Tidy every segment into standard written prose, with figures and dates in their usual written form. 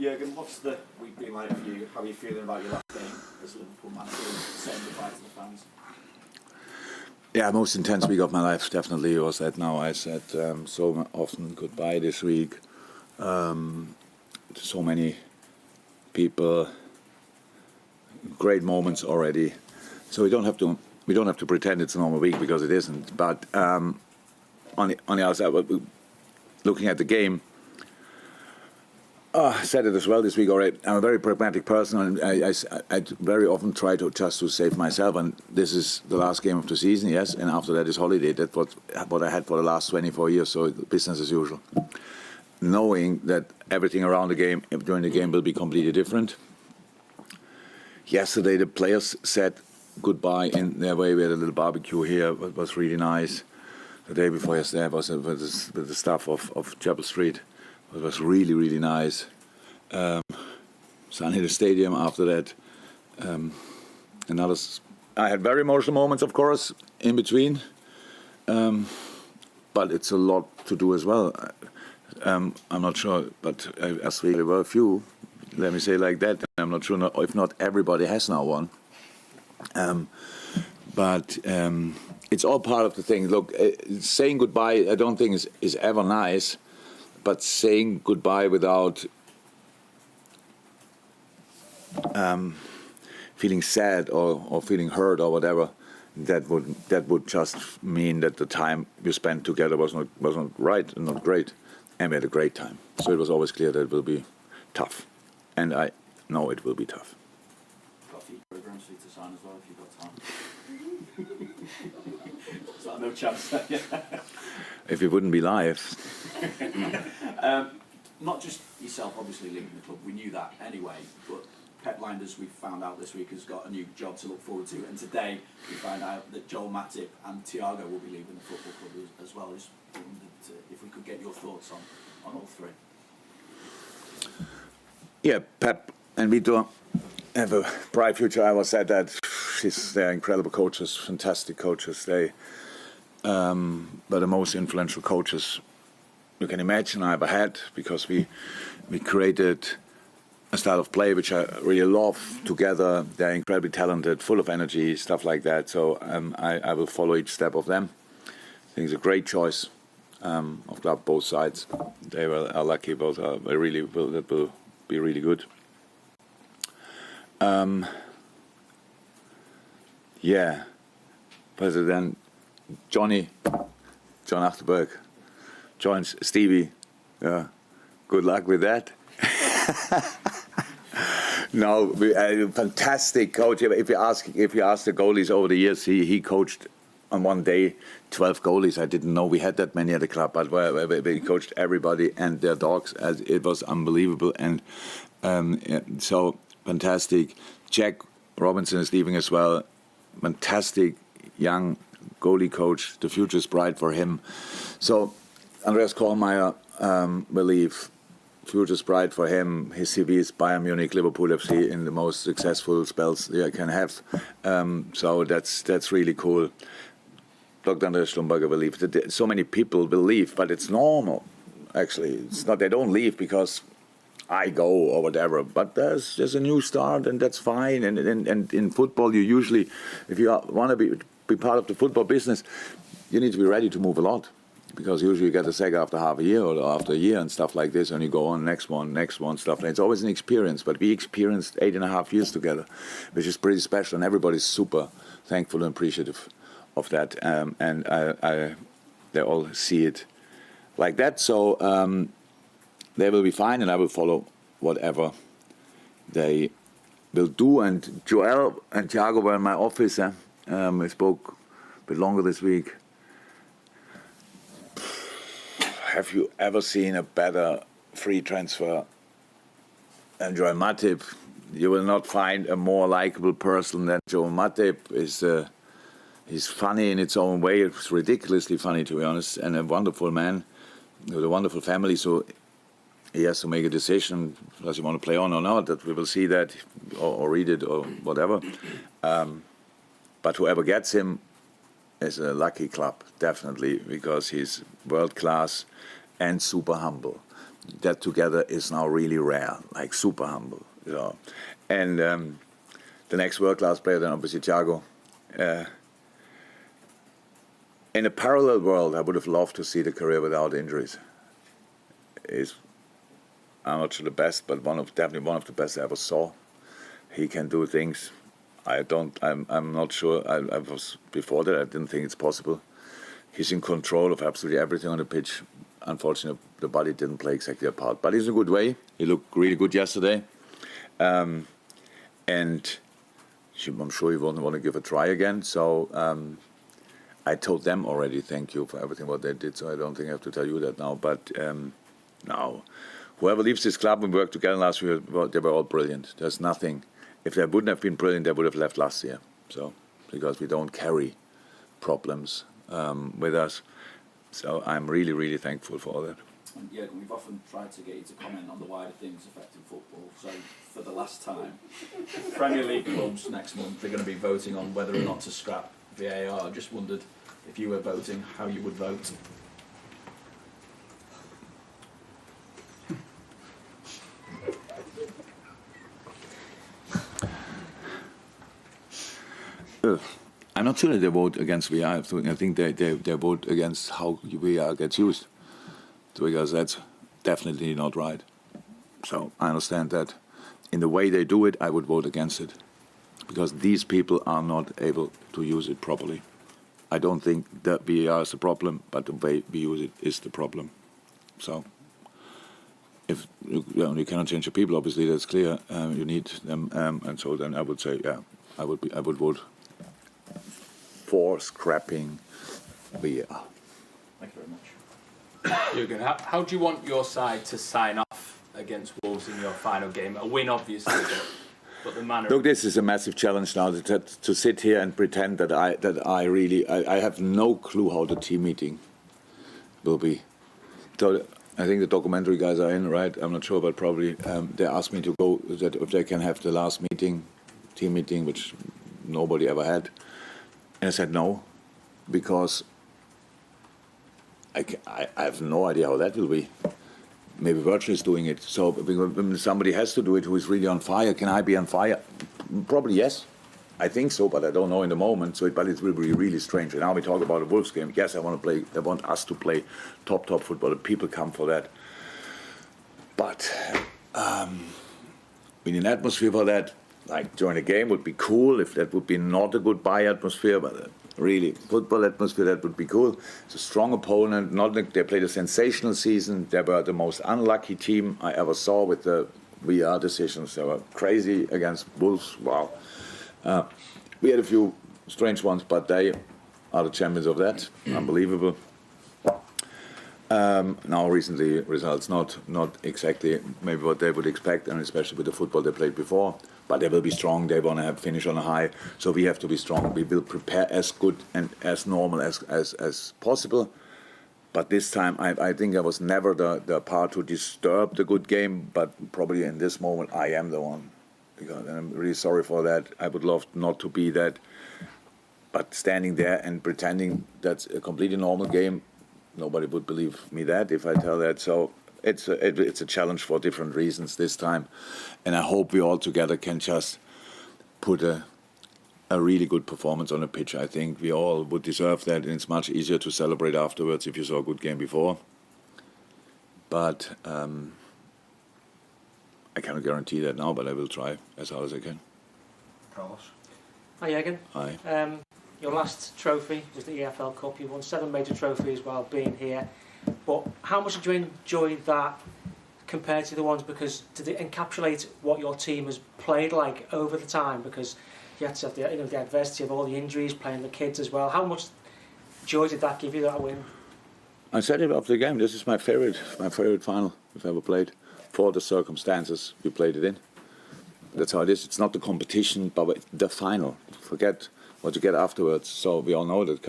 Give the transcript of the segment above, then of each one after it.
Jurgen, what's the week been like for you? How are you feeling about your last game as Liverpool manager and saying goodbye to the fans? Yeah, most intense week of my life definitely was that. Now I said so often goodbye this week. So many people, great moments already. So we don't have to pretend it's a normal week, because it isn't. But on the other side, looking at the game, I said it as well this week already. I'm a very pragmatic person, and I very often try to save myself. And this is the last game of the season, yes. And after that is holiday. That's what I had for the last 24 years. So business as usual. Knowing that everything around the game, during the game, will be completely different. Yesterday, the players said goodbye in their way. We had a little barbecue here. It was really nice. The day before yesterday, I was with the staff of Chapel Street. It was really, really nice. Sun hit the stadium after that. I had very emotional moments, of course, in between. But it's a lot to do as well. I'm not sure, but as there were a few, let me say like that. I'm not sure if not everybody has now one. But it's all part of the thing. Look, saying goodbye, I don't think is ever nice. But saying goodbye without feeling sad or feeling hurt or whatever, that would just mean that the time you spent together was not right and not great. And we had a great time. So it was always clear that it will be tough. And I know it will be tough. Got a few programs for you to sign as well if you've got time. Is that no chance there? If it wouldn't be live. Not just yourself, obviously, leaving the club. We knew that anyway. But Pep Lijnders, we found out this week, has got a new job to look forward to. And today we found out that Joel Matip and Thiago will be leaving the football club as well. If we could get your thoughts on all three. Yeah, Pep and Vito have a bright future. I always said that. They're incredible coaches, fantastic coaches. They but the most influential coaches you can imagine I ever had, because we created a style of play which I really love together. They're incredibly talented, full of energy, stuff like that. So I will follow each step of them. I think it's a great choice of club, both sides. They are lucky, both are really that will be really good. Yeah, President John Achterberg joins Stevie. Yeah, good luck with that. No, fantastic coach. If you ask the goalies over the years, he coached on one day 12 goalies. I didn't know we had that many at the club, but he coached everybody and their dogs. It was unbelievable, and so fantastic. Jack Robinson is leaving as well. Fantastic young goalie coach. The future is bright for him. So Andreas Kohlmeier will leave. Future is bright for him. His CV is Bayern Munich, Liverpool FC in the most successful spells you can have. So that's really cool. Dr. Andreas Schlumberger will leave. So many people will leave, but it's normal. Actually, it's not. They don't leave because I go or whatever. But there's a new start, and that's fine. And in football, you usually, if you want to be part of the football business, you need to be ready to move a lot. Because usually you get a sack after half a year or after a year and stuff like this, and you go on next one, stuff like that. It's always an experience, but we experienced 8.5 years together, which is pretty special, and everybody's super thankful and appreciative of that, and they all see it like that. So they will be fine, and I will follow whatever they will do. And Joel and Thiago were in my office. We spoke a bit longer this week. Have you ever seen a better free transfer than Joel Matip? You will not find a more likable person than Joel Matip. He's funny in its own way. It's ridiculously funny, to be honest, and a wonderful man with a wonderful family. So he has to make a decision, does he want to play on or not? That we will see that, or read it, or whatever. But whoever gets him is a lucky club, definitely, because he's world class and super humble. that together is now really rare, like super humble, you know. And the next world-class player, then obviously Thiago. In a parallel world, I would have loved to see the career without injuries. I'm not sure the best, but definitely one of the best I ever saw. He can do things. I'm not sure. I was before that. I didn't think it's possible. He's in control of absolutely everything on the pitch. Unfortunately, the body didn't play exactly a part. But he's in a good way. He looked really good yesterday, and I'm sure he won't want to give a try again. So I told them already, thank you for everything what they did. So I don't think I have to tell you that now. But now, whoever leaves this club and worked together last year, they were all brilliant. There's nothing. If they wouldn't have been brilliant, they would have left last year. So because we don't carry problems with us. So I'm really, really thankful for all that. And Jurgen, we've often tried to get you to comment on the wider things affecting football. So for the last time, Premier League clubs next month, they're going to be voting on whether or not to scrap VAR. I just wondered if you were voting, how you would vote. I'm not sure that they vote against VAR. I think they vote against how VAR gets used, because that's definitely not right. So I understand that. In the way they do it, I would vote against it, because these people are not able to use it properly. I don't think that VAR is the problem, but the way we use it is the problem. So if you cannot change the people, obviously that's clear. You need them, and so then I would say, yeah, I would vote for scrapping VAR. Thank you very much. Jurgen, how do you want your side to sign off against Wolves in your final game? A win, obviously, but the manner. Look, this is a massive challenge now to sit here and pretend that I have no clue how the team meeting will be. So I think the documentary guys are in, right? I'm not sure, but probably they asked me to go, that if they can have the last meeting, team meeting, which nobody ever had. And I said no, because I have no idea how that will be. Maybe Virgil is doing it. So when somebody has to do it who is really on fire, can I be on fire? Probably yes. I think so, but I don't know in the moment. But it will be really strange. And now we talk about a Wolves game. Yes, I want us to play top football. People come for that. But we need an atmosphere for that. Like during a game would be cool if that would be not a good bye atmosphere, but really football atmosphere, that would be cool. It's a strong opponent. They played a sensational season. They were the most unlucky team I ever saw with the VAR decisions. They were crazy against Wolves. Wow. We had a few strange ones, but they are the champions of that. Unbelievable. Now recently results not exactly maybe what they would expect, and especially with the football they played before. But they will be strong. They want to finish on a high. So we have to be strong. We will prepare as good and as normal as possible. But this time, I think I was never the part to disturb the good game. But probably in this moment, I am the one. And I'm really sorry for that. I would love not to be that. But standing there and pretending that's a completely normal game, nobody would believe me that if I tell that. So it's a challenge for different reasons this time, and I hope we all together can just put a really good performance on the pitch. I think we all would deserve that, and it's much easier to celebrate afterwards if you saw a good game before. But I cannot guarantee that now, but I will try as hard as I can. Carlos. Hi Jurgen. Hi. Your last trophy was the EFL Cup. You won 7 major trophies while being here. But how much did you enjoy that compared to the ones? Because did it encapsulate what your team has played like over the time? Because you had to have the adversity of all the injuries, playing the kids as well. How much joy did that give you, that win? I said it after the game. This is my favorite final we've ever played. For the circumstances we played it in. That's how it is. It's not the competition, but the final. Forget what you get afterwards. So we all know that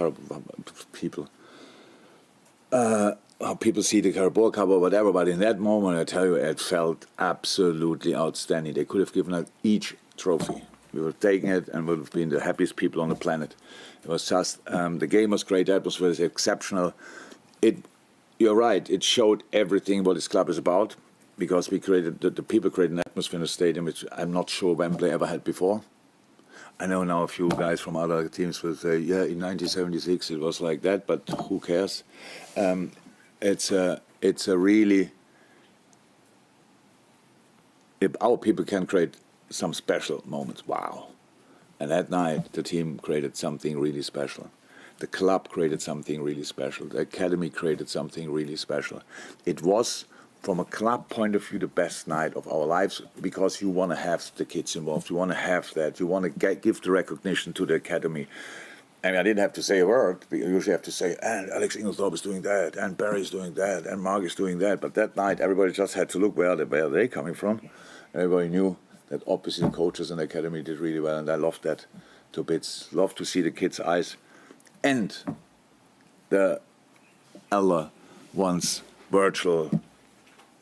people see the Carabao Cup or whatever, but in that moment, I tell you, it felt absolutely outstanding. They could have given us each trophy. We were taking it and would have been the happiest people on the planet. It was just, the game was great, the atmosphere was exceptional. you're right. It showed everything what this club is about, because we created the people created an atmosphere in the stadium which I'm not sure Wembley ever had before. I know now a few guys from other teams will say, yeah, in 1976 it was like that, but who cares? It's a really, if our people can create some special moments, wow. And that night the team created something really special. The club created something really special. The academy created something really special. It was, from a club point of view, the best night of our lives, because you want to have the kids involved. You want to have that. You want to give the recognition to the academy. I mean, I didn't have to say a word. You usually have to say, and Alex Inglethorpe is doing that, and Barry's doing that, and Mark is doing that. But that night, everybody just had to look where are they coming from. Everybody knew that obviously the coaches in the academy did really well, and I loved that to bits. Loved to see the kids' eyes. And the elder ones, virtual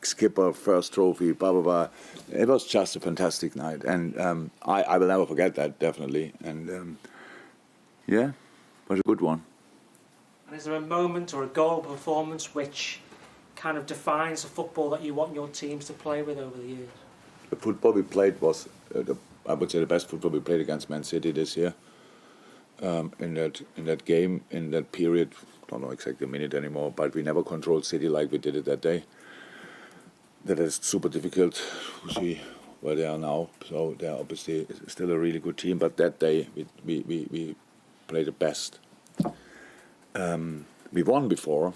skipper, first trophy, blah, blah, blah. It was just a fantastic night. And I will never forget that, definitely. And yeah, it was a good one. And is there a moment or a goal performance which kind of defines the football that you want your teams to play with over the years? The football we played was, I would say, the best football we played against Man City this year. In that game, in that period, don't know exactly the minute anymore, but we never controlled City like we did it that day. That is super difficult to see where they are now. So they're obviously still a really good team, but that day we played the best. We won before,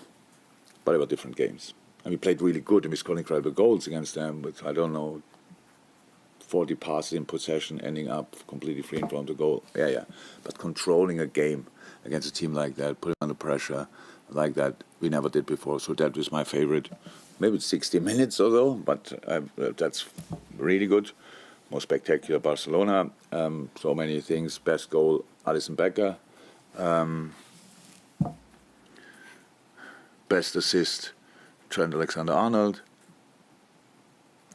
but they were different games. And we played really good, and we scored incredible goals against them with, I don't know, 40 passes in possession, ending up completely free in front of the goal. Yeah. But controlling a game against a team like that, putting under pressure like that, we never did before. So that was my favorite. Maybe 60 minutes or so, but that's really good. More spectacular Barcelona. So many things. Best goal, Alisson Becker. Best assist, Trent Alexander-Arnold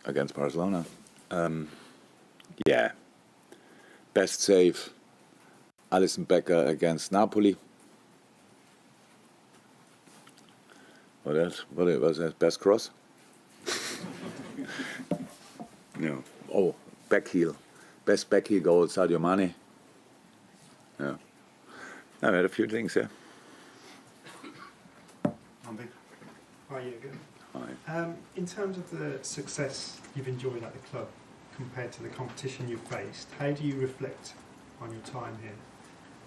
against Barcelona. Yeah. Best save, Alisson Becker against Napoli. What else? What was that? Best cross? No. Oh, back heel. Best back heel goal, Sadio Mane. Yeah. I had a few things, yeah. Hi, Jurgen. Hi. In terms of the success you've enjoyed at the club compared to the competition you've faced, how do you reflect on your time here?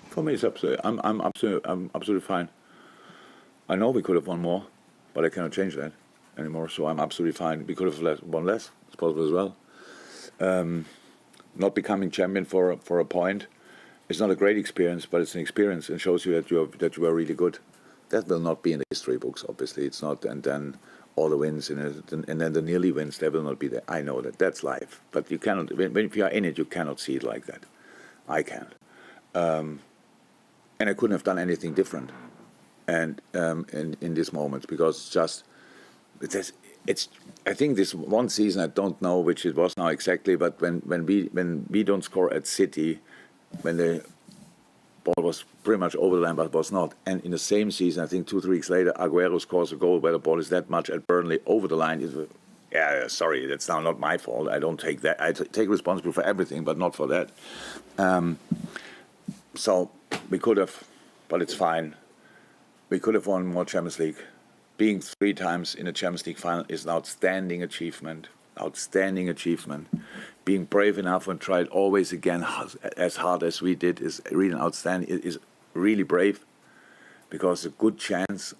For me, it's absolutely. I'm absolutely fine. I know we could have won more, but I cannot change that anymore. So I'm absolutely fine. We could have won less. It's possible as well. Not becoming champion for a point, it's not a great experience, but it's an experience and shows you that you are really good. That will not be in the history books, obviously. It's not, and then all the wins and then the nearly wins, they will not be there. I know that. That's life. But you cannot, if you are in it, you cannot see it like that. I can't. And I couldn't have done anything different. And in this moment, because it's I think this one season, I don't know which it was now exactly, but when we don't score at City, when the ball was pretty much over the line, but was not. And in the same season, I think 2-3 weeks later, Aguero scores a goal where the ball is that much at Burnley over the line. Sorry, that's now not my fault. I don't take that. I take responsibility for everything, but not for that. So we could have, but it's fine. We could have won more Champions League. Being 3 times in a Champions League final is an outstanding achievement. Outstanding achievement. Being brave enough and try it always again as hard as we did is really outstanding. It is really brave, because a good chance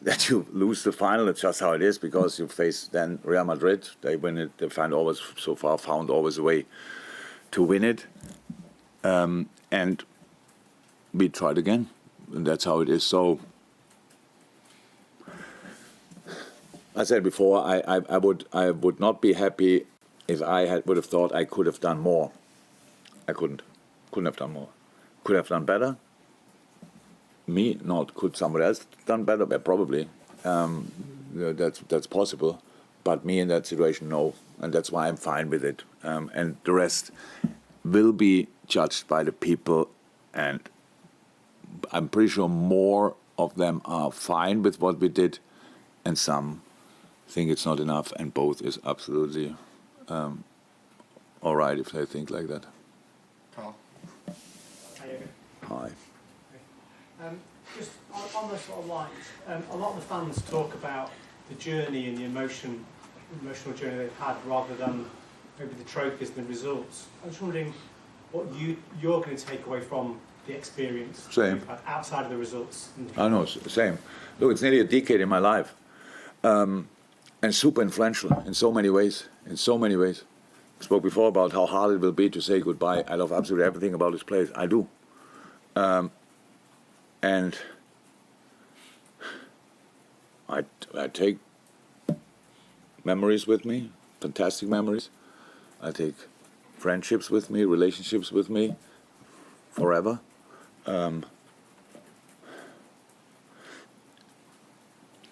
that you lose the final. It's just how it is, because you face then Real Madrid. They win it. They found always a way to win it, and we tried again, and that's how it is. So. I said before, I would not be happy if I would have thought I could have done more. I couldn't have done more. Could have done better. Me, not. Could somebody else done better? Yeah, probably. That's possible. But me in that situation, no. And that's why I'm fine with it. And the rest will be judged by the people, and I'm pretty sure more of them are fine with what we did, and some think it's not enough, and both is absolutely all right if they think like that. Carl. Hi. Just on those sort of lines, a lot of the fans talk about the journey and the emotional journey they've had rather than maybe the trophies and the results. I was wondering what you're going to take away from the experience you've had outside of the results. I know, same. Look, it's nearly a decade in my life, and super influential in so many ways. In so many ways. I spoke before about how hard it will be to say goodbye. I love absolutely everything about this place. I do. And I take memories with me, fantastic memories. I take friendships with me, relationships with me, forever.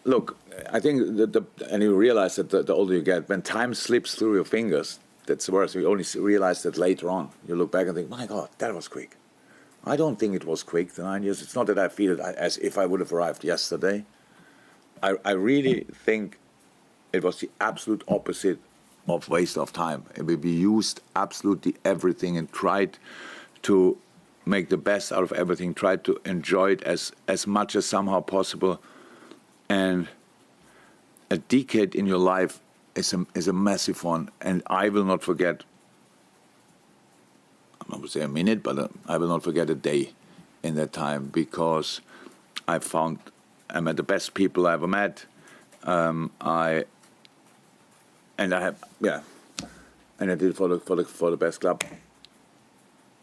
Look, I think and you realize that the older you get, when time slips through your fingers, that's worse. You only realize that later on. You look back and think, my God, that was quick. I don't think it was quick, the 9 years. It's not that I feel it as if I would have arrived yesterday. I really think it was the absolute opposite of waste of time. We used absolutely everything and tried to make the best out of everything, tried to enjoy it as much as somehow possible. And a decade in your life is a massive one, and I will not forget, I'm not going to say a minute, but I will not forget a day in that time, because I met the best people I ever met. And I did it for the best club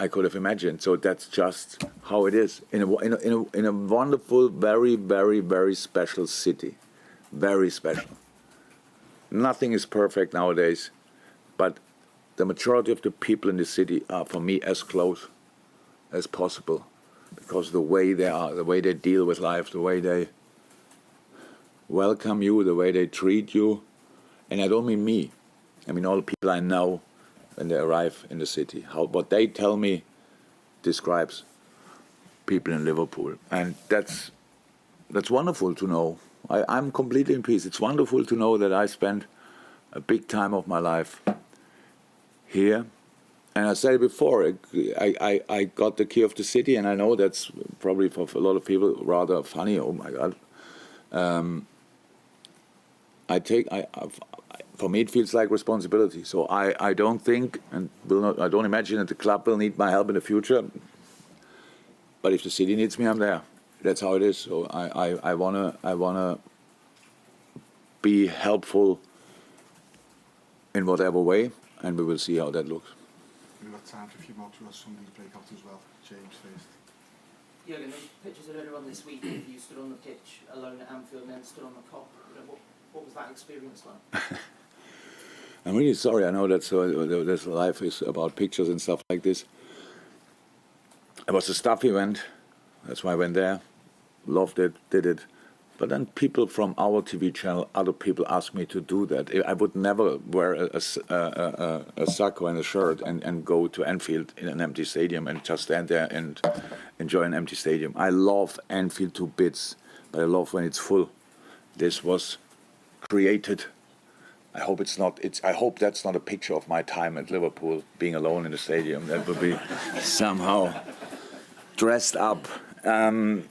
I could have imagined. So that's just how it is in a wonderful, very, very, very special city, very special. Nothing is perfect nowadays, but the majority of the people in the city are, for me, as close as possible, because the way they are, the way they deal with life, the way they welcome you, the way they treat you. And I don't mean me. I mean all the people I know when they arrive in the city. What they tell me describes people in Liverpool. And that's wonderful to know. I'm completely in peace. It's wonderful to know that I spent a big time of my life here. And I said it before, I got the key of the city, and I know that's probably for a lot of people rather funny. Oh my God. For me, it feels like responsibility. So I don't think, and I don't imagine that the club will need my help in the future. But if the city needs me, I'm there. That's how it is. So I wanna be helpful in whatever way, and we will see how that looks. We've got time for a few more to ask somebody to break out as well. James first. Jurgen, the pictures earlier on this week, you stood on the pitch alone at Anfield and then stood on the Kop. What was that experience like? I'm really sorry. I know that this life is about pictures and stuff like this. It was a staff event. That's why I went there. Loved it, did it. But then people from our TV channel, other people asked me to do that. I would never wear a sacco and a shirt and go to Anfield in an empty stadium and just stand there and enjoy an empty stadium. I love Anfield to bits, but I love when it's full. This was created. I hope it's not. I hope that's not a picture of my time at Liverpool, being alone in the stadium. That would be somehow dressed up. I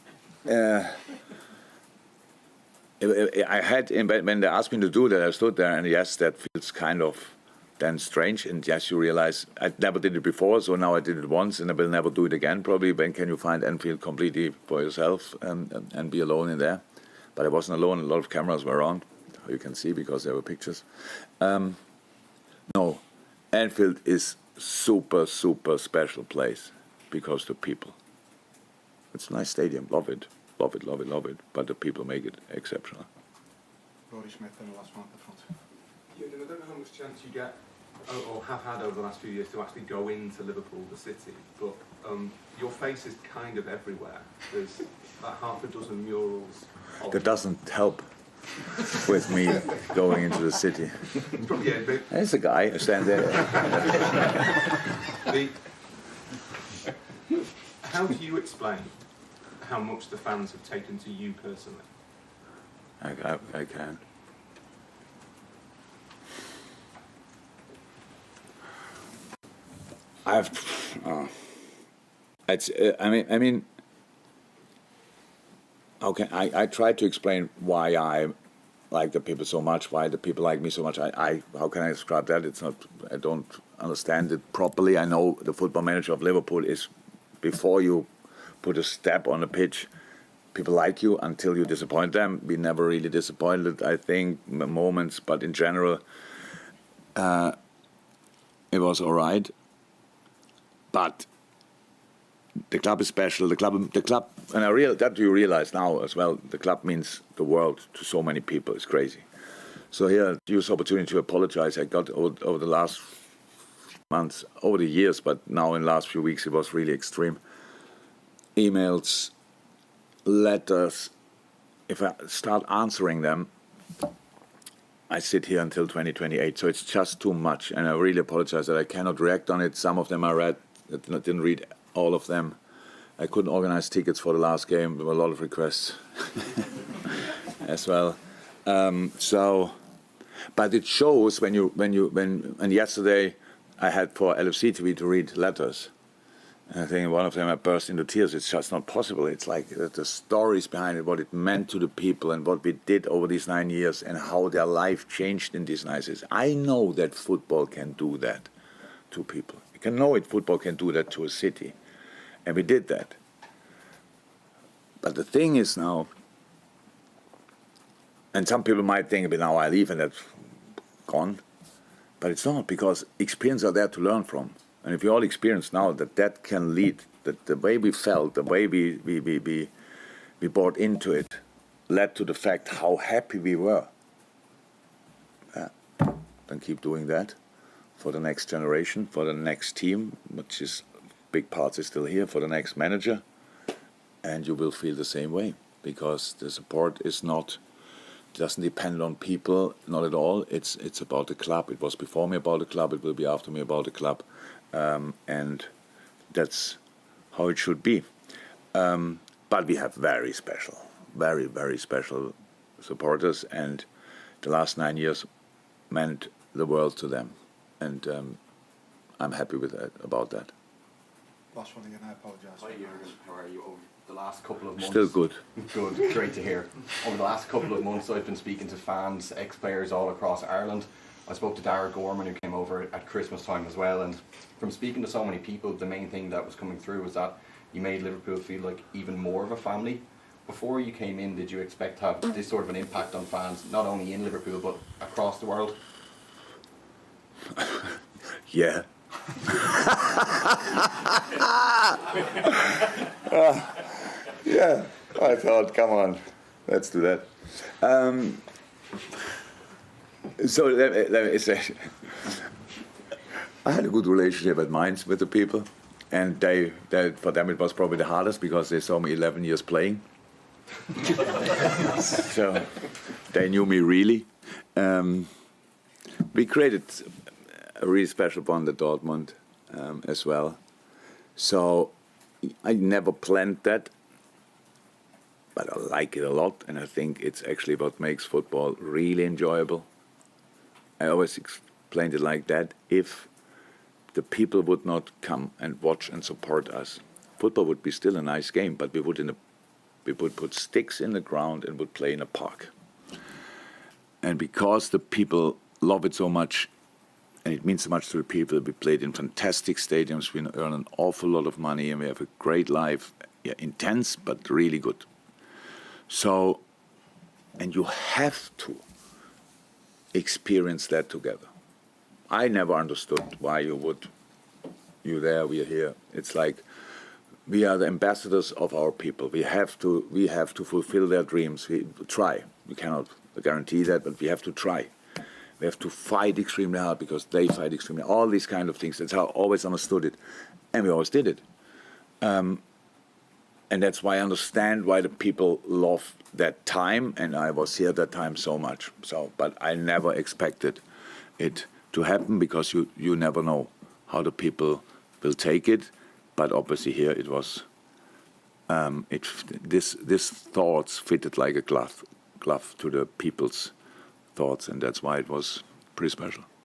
had, when they asked me to do that, I stood there, and yes, that feels kind of then strange. And yes, you realize I never did it before, so now I did it once, and I will never do it again. Probably. When can you find Anfield completely for yourself and be alone in there? But I wasn't alone. A lot of cameras were on, you can see, because there were pictures. No, Anfield is super, super special place because the people. It's a nice stadium. Love it. Love it, love it, love it. But the people make it exceptional. Rory Smith and the last one at the front. Jurgen, I don't know how much chance you get or have had over the last few years to actually go into Liverpool, the city, but your face is kind of everywhere. There's about half a dozen murals. That doesn't help with me going into the city. There's a guy, I stand there. How do you explain how much the fans have taken to you personally? I can. I mean, okay. I try to explain why I like the people so much, why the people like me so much. How can I describe that? It's not. I don't understand it properly. I know the football manager of Liverpool is, before you put a step on the pitch, people like you until you disappoint them. We never really disappointed, I think, moments, but in general, it was all right. But the club is special. The club, and that you realize now as well. The club means the world to so many people. It's crazy. So here, use opportunity to apologize. I got over the last months, over the years, but now in the last few weeks, it was really extreme. Emails, letters. If I start answering them, I sit here until 2028. So it's just too much, and I really apologize that I cannot react on it. Some of them I read. I didn't read all of them. I couldn't organize tickets for the last game. There were a lot of requests as well. But it shows and yesterday I had for LFC TV to read letters. And I think one of them I burst into tears. It's just not possible. It's like the stories behind it, what it meant to the people and what we did over these 9 years and how their life changed in these 9 years. I know that football can do that to people. I know football can do that to a city. And we did that. But the thing is now, and some people might think, but now I leave and that's gone. But it's not, because experience are there to learn from. And if you all experience now that can lead, that the way we felt, the way we bought into it, led to the fact how happy we were. Then keep doing that for the next generation, for the next team, which is big parts is still here, for the next manager, and you will feel the same way, because the support doesn't depend on people, not at all. It's about the club. It was before me about the club. It will be after me about the club, and that's how it should be. But we have very special, very, very special supporters, and the last 9 years meant the world to them. And I'm happy with that, about that. Last one again, I apologise. Hi Jurgen, how are you? Over the last couple of months... Still good. Good, great to hear. Over the last couple of months I've been speaking to fans, ex-players all across Ireland. I spoke to Darragh Gorman, who came over at Christmas time as well, and from speaking to so many people, the main thing that was coming through was that you made Liverpool feel like even more of a family. Before you came in, did you expect to have this sort of an impact on fans, not only in Liverpool but across the world? Yeah. Yeah, I thought, come on, let's do that. So let me say, I had a good relationship at Mainz with the people, and they for them it was probably the hardest because they saw me 11 years playing. So they knew me really. We created a really special bond at Dortmund as well. So I never planned that, but I like it a lot, and I think it's actually what makes football really enjoyable. I always explained it like that. If the people would not come and watch and support us, football would be still a nice game, but we would put sticks in the ground and would play in a park. And because the people love it so much, and it means so much to the people, we played in fantastic stadiums, we earn an awful lot of money, and we have a great life. Yeah, intense, but really good. So, and you have to experience that together. I never understood why you there, we are here. It's like we are the ambassadors of our people. We have to fulfill their dreams. We try. We cannot guarantee that, but we have to try. We have to fight extremely hard because they fight extremely hard. All these kind of things. That's how I always understood it. And we always did it. And that's why I understand why the people love that time, and I was here at that time so much. So, but I never expected it to happen because you never know how the people will take it. But obviously here it was This thoughts fitted like a glove to the people's thoughts, and that's why it was pretty special.